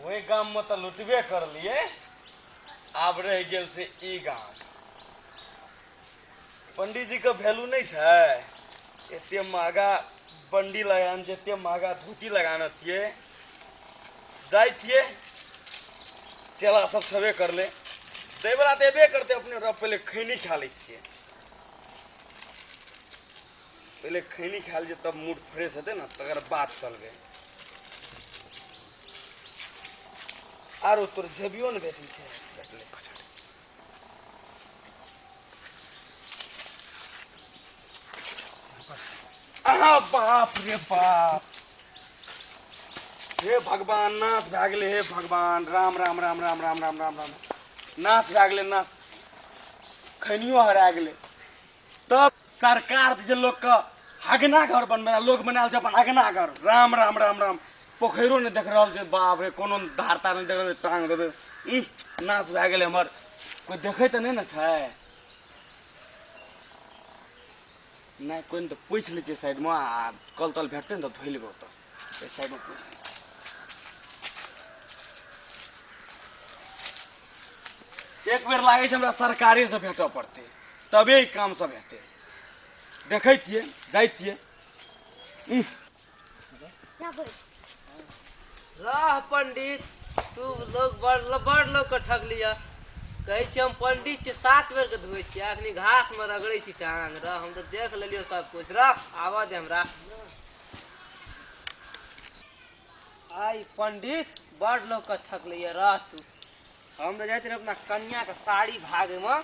वही गाम में तो लुटबे कर लिए। आब रह गेल से ई गाम। पंडित जी का वैल्यू नहीं है। एते महंगा बंडी लगान छै, एते महंगा धोती लगाना छिए। जाय छिए चेला सब छबे कर ले, दे बला देबे करते। अपने रब पहले खैनी खा ले छिए, पहले खैनी खा लीजिए तब मूड फ्रेश होते ना, तकर बात चलबे। आरो तोर झबियो ने भेटी छै भेटले। आहा बाप रे बाप, हे भगवान नाश भए गेलै। हे भगवान राम राम राम राम राम राम राम राम, नाश भए गेलै नाश। खैनियो हरा गेलै। तब सरकार जे लोग का हगना घर बनबे, लोग बनाल छै अपन हगना घर। राम राम राम राम, पोखरो नहीं देख रहा है। बाप रे कोनो धारता नहीं देख रहा, टांग देवे। नाश भए गेलै हमर। कोई देखे तो नहीं ना छै। नहीं कोई तो पूछ लीजिए साइड में, कल तल भेटते ना तो धोई लेबो। तो साइड में एक बेर लागे छै हमरा सरकारे से भेटो पड़ते, तबे काम सब हेतै। देखे छिए जाय छिए। राह पंडित, तू लोग बड़ लोग के ठग लिया। कहे छी हम पंडित छी, 7 बेर के धोए छी, अखनी घास में रगड़े छी टांग। रह हम तो देख लेलियो सब कुछ। रख आवा दे हमरा। आई पंडित बड़ लोग के ठग लिया। रह तू, हम तो जाते रहे अपना कन्या के साड़ी भागे में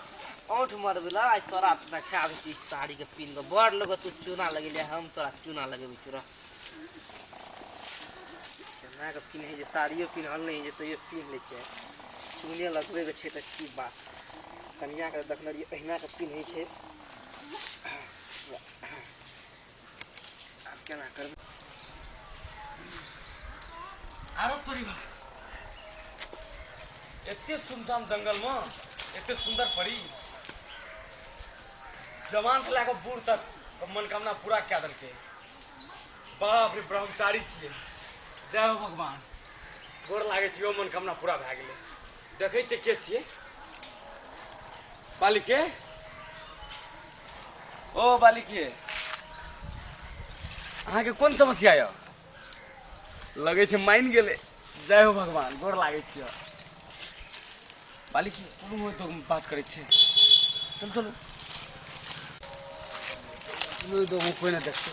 औंठ मरबेला। आज तोरा देखा दी साड़ी के पिन के। बड़ लोग तू चूना लगेले, हम तोरा चूना लगेबे। तोरा कन्या के पिन है जे साड़ियो पिन्हल नहीं है, तो ये पिन ले छै। चूने लगबे के छै त की बात। कन्या के देखने रहिए अहिना के पिन्है छै। अब केना करब। आरो तोरी बा एते सुनसान जंगल में एते सुंदर परी, जवान से लेकर बूढ़ तक मनोकामना पूरा क्या देलके। बाप रे ब्रह्मचारी छिए। जय हो भगवान, गोर लागे छियो, मनोकामना पूरा भए गेलै। देखे छिए के छिए बालिके। ओ बालिके, अहाँ के कोन समस्या है? लगे छै मान गेले। जय हो भगवान, गोर लागे छियो। बालिके कोनो तो बात करे छे। चल चलो दो कोई ना देखते।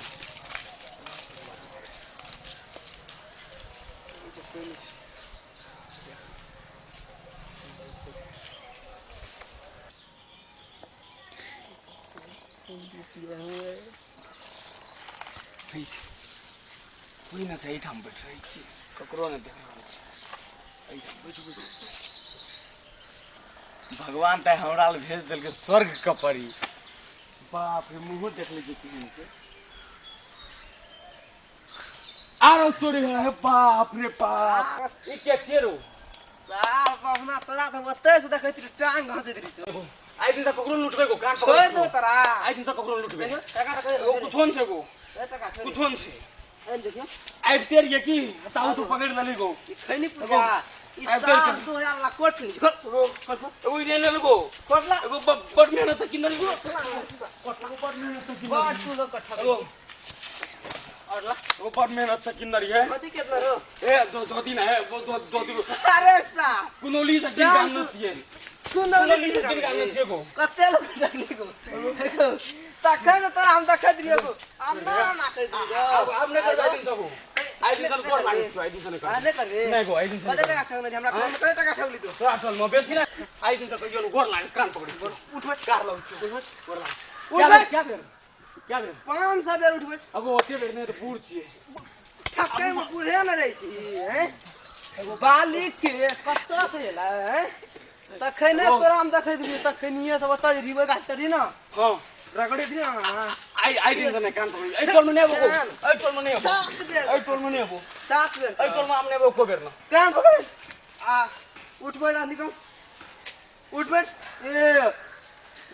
कोई ना सही ठाम बैठ रही थी, ककरो ने देख रहा छै। भगवान त हमरा ल भेज दिल के स्वर्ग का परी। बाप रे मुंह देख लीजिए किसी से। आरो तोरे है बाप रे बाप, ई के छेरो साफ अपना तोरा तो ओते से देखैत रही टांग घासैत रही। तो आई दिन से ककरो लुटबे को कान छोड़ दो तोरा। आई दिन से ककरो लुटबे कुछोन छे गो, कुछोन छे। एन देखियो आइबते रहिए की ताऊ तू पकड़ लेली गो। खैनी पूजा ई साल 2000 ला कोट ली ओ रे ले गो कोटला एगो बड़ मेहनत से किनल गो। कोटला बड़ मेहनत से किनल बड़ तू लोग का ठगो। और ला वो बड़ मेहनत से किनल है। कथि केतना रो ए दो दिन है वो दो दिन। अरे सा कुनोली से किन काम न थिए, कुनोली से किन काम न थिए गो। कते लोग ठगली गो तखन तोरा हम देखैत रहियो गो। हम ना कहैत रहियो अब ने कर दिन सब आई दिन कर लागे छ। आई दिन से आ नहीं कर नहीं गो। आई दिन से कते टका ठगने हमरा कोन कते टका ठगली तो तोरा टल में बेसी ना। आई दिन से कहियो गोर लागे कान पकड़ी उठ कार लग गोर उठ लागे। क्या बेर 500 बेर उठबै। अब ओते बेर नहीं तो बूढ़ छिए। ठकै में बूढ़े न रहै छी हैं। एगो बालिक के कत्तो से एला हैं। तखने तोरा हम देखैत रहियो, तखनिए सब ओतऽ रिबे गाछ तरी ना। हां रगड़े दिया आई दिन से नहीं कान पकड़ी। आई टोल में नहीं बो, आई टोल में नहीं बो, 7 बेर आई टोल में नहीं बो, 7 बेर आई टोल में हमने बो को बेर ना। कान पकड़ आ उठ बैठ आ निकल उठ बैठ। 1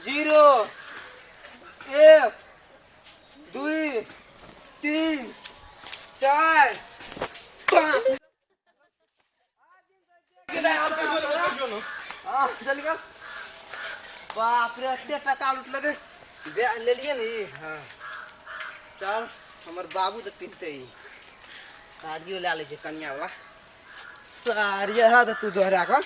0 1 2 3 4 5 हाँ चल निकल। बाप रे एते टका लुटले रे। ले लिए नी। हाँ चल हमार बाबू तो पिनते ही साड़ियों ले ले कन्या वाला साड़िया है तो तू दोहरा कर